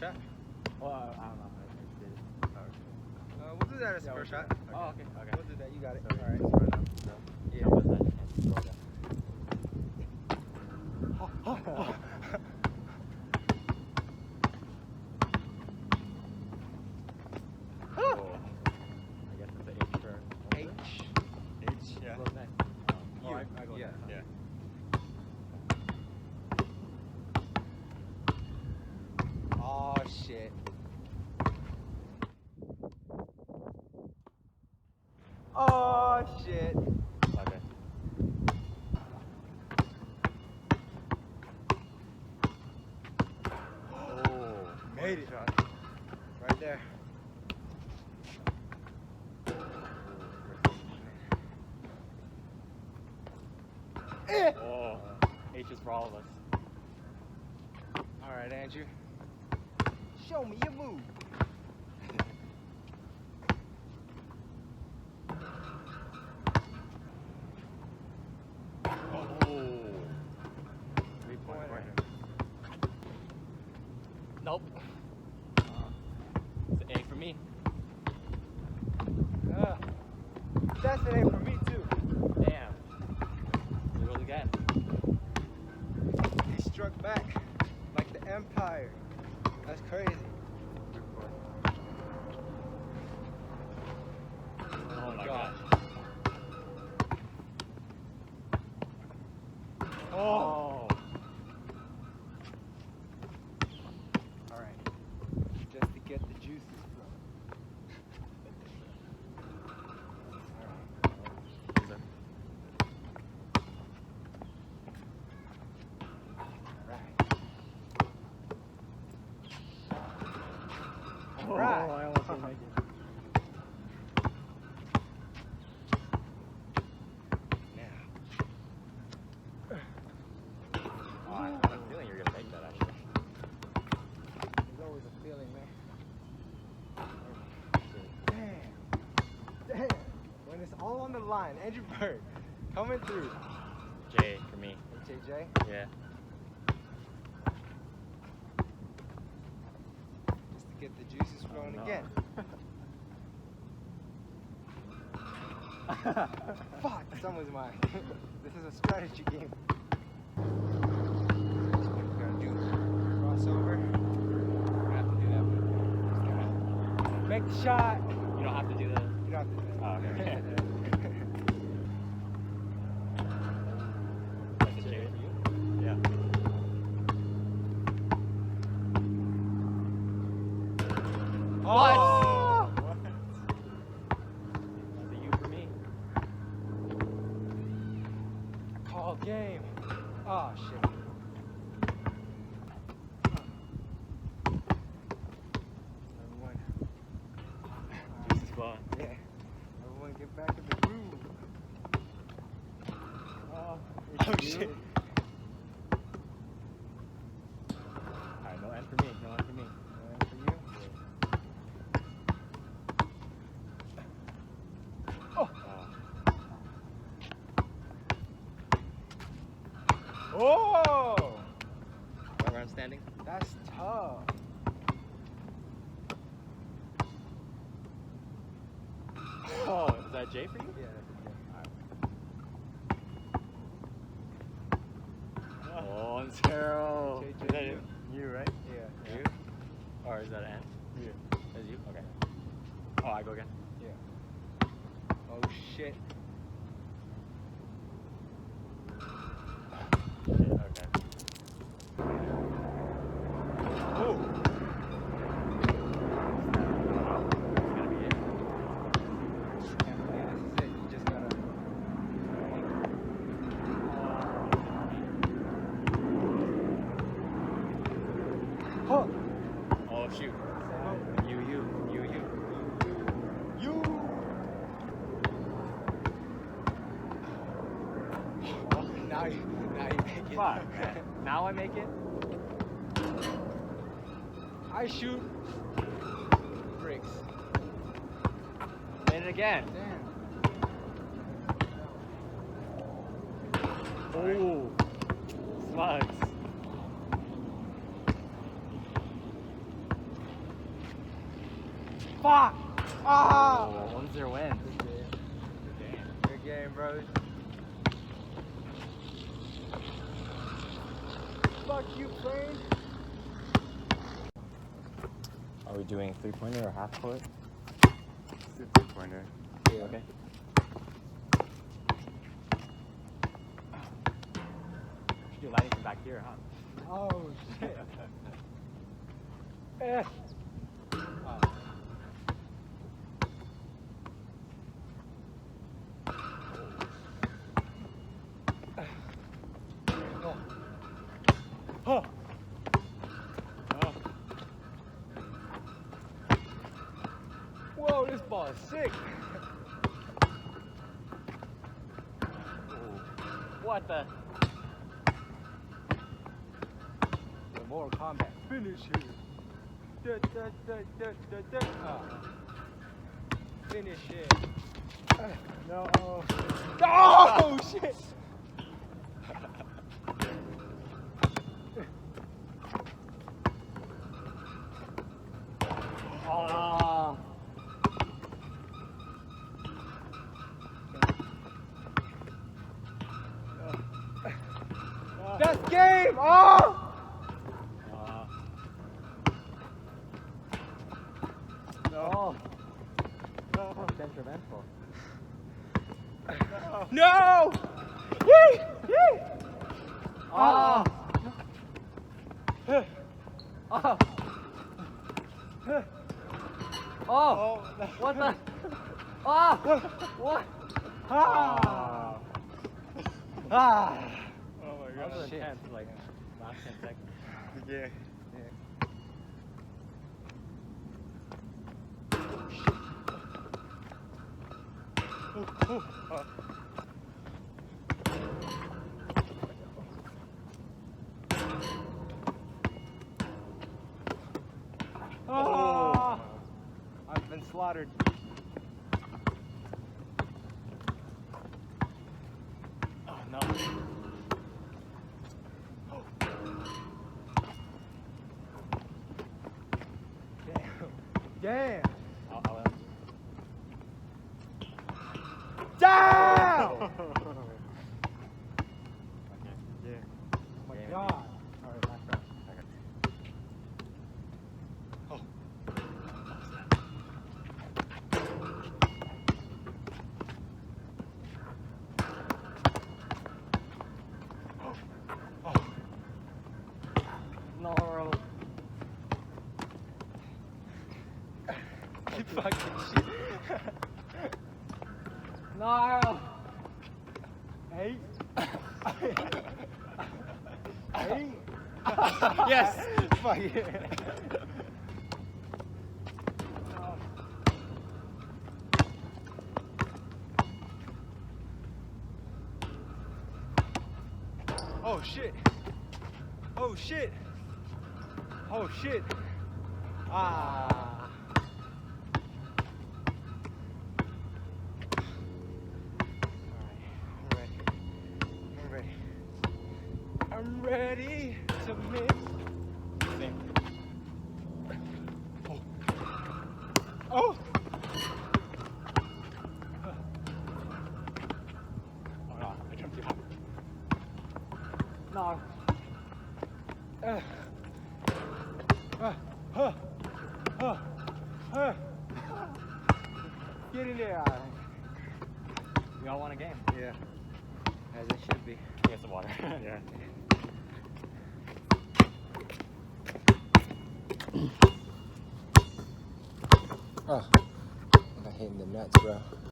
shot? Well, I don't know. I did it. We'll do that as a first shot. Okay. Oh, okay. Okay. We'll do that. You got it. So All right. just run up. So. Yeah. Jump at that and throw that. Oh. I guess it's an H for H. Yeah. Who's next? You. I go Yeah. next, huh? Yeah. Oh shit. Oh shit. Okay. Oh, Made it. Right there. Oh, H is for all of us. All right, Andrew. Show me your move. Oh. 3-point corner. Nope. It's an A for me. That's an A for me too. Damn. There goes again. He struck back like the Empire. That's crazy. Oh my gosh. Oh. All right. Just to get the juices flowing. Oh, Right. I almost didn't make it. Now. Oh, I have a feeling you're gonna make that actually. There's always a feeling, man. Damn. When it's all on the line, Andrew Bird coming through. J for me. HAJ. Yeah. Just to get the juices flowing no. again. Fuck, someone's mine. This is a strategy game. We're gonna do crossover. We're gonna have to do that. But Make the shot. you don't have to do the. You don't have to do that. Oh, okay. That's a J for you? Yeah. Oh! What? That's a U for me. Call game. Oh shit. Everyone. Juice is flowing. Yeah. Everyone get back in the groove. Oh, Oh shit. Alright, no N for me. No N for me. And for you. Oh. Oh. Where I'm standing? That's tough. Oh, is that J for you? Yeah, that's Oh, I'm zero. J, Is J, that U. you, right? Yeah. You? Or is that an N? Yeah. That's you? Okay. Oh, I go again. Yeah. Oh shit. Shit, okay. Oh. It's gonna be it. Yeah, this is it. You just gotta. Oh. Oh, shoot. You. You. Oh, now you make it. Fuck, man. Now I make it? I shoot bricks. Made it again. Damn. Oh. Slugs. Fuck! Ah! Oh, what was their win? Good game, bro. Fuck you, plane. Are we doing 3-pointer or half court? It's a 3-pointer. Yeah. Okay. Should do lighting from back here, huh? Oh, shit. Eh. Oh. Oh. Oh. Whoa, this ball is sick. What the? The Mortal Kombat finish here. Da, da, da, da, da, da. Oh. Finish it. No. Oh, shit. Oh. That's game. Oh. No. No. Detrimental. No. Yee. Yee. Oh. Oh. Oh. Oh. What the? Oh. What? Ah. Ah. Oh my That was gosh. intense, like last 10 seconds. Yeah. Oh. I've been slaughtered. Oh no. Damn. I'll Damn! Yeah. Oh my Damn. god. Alright, last round. No. You fucking shit. No. Hey. Hey. Yes. Fuck yeah. Oh shit. Oh shit. Oh shit. Ah. Alright, I'm ready to miss. Oh. Oh. Oh no, I jumped too high. No. Get in there. We all won a game. Yeah. As it should be. Get some water. Yeah. Oh. I'm hitting the nuts, bro.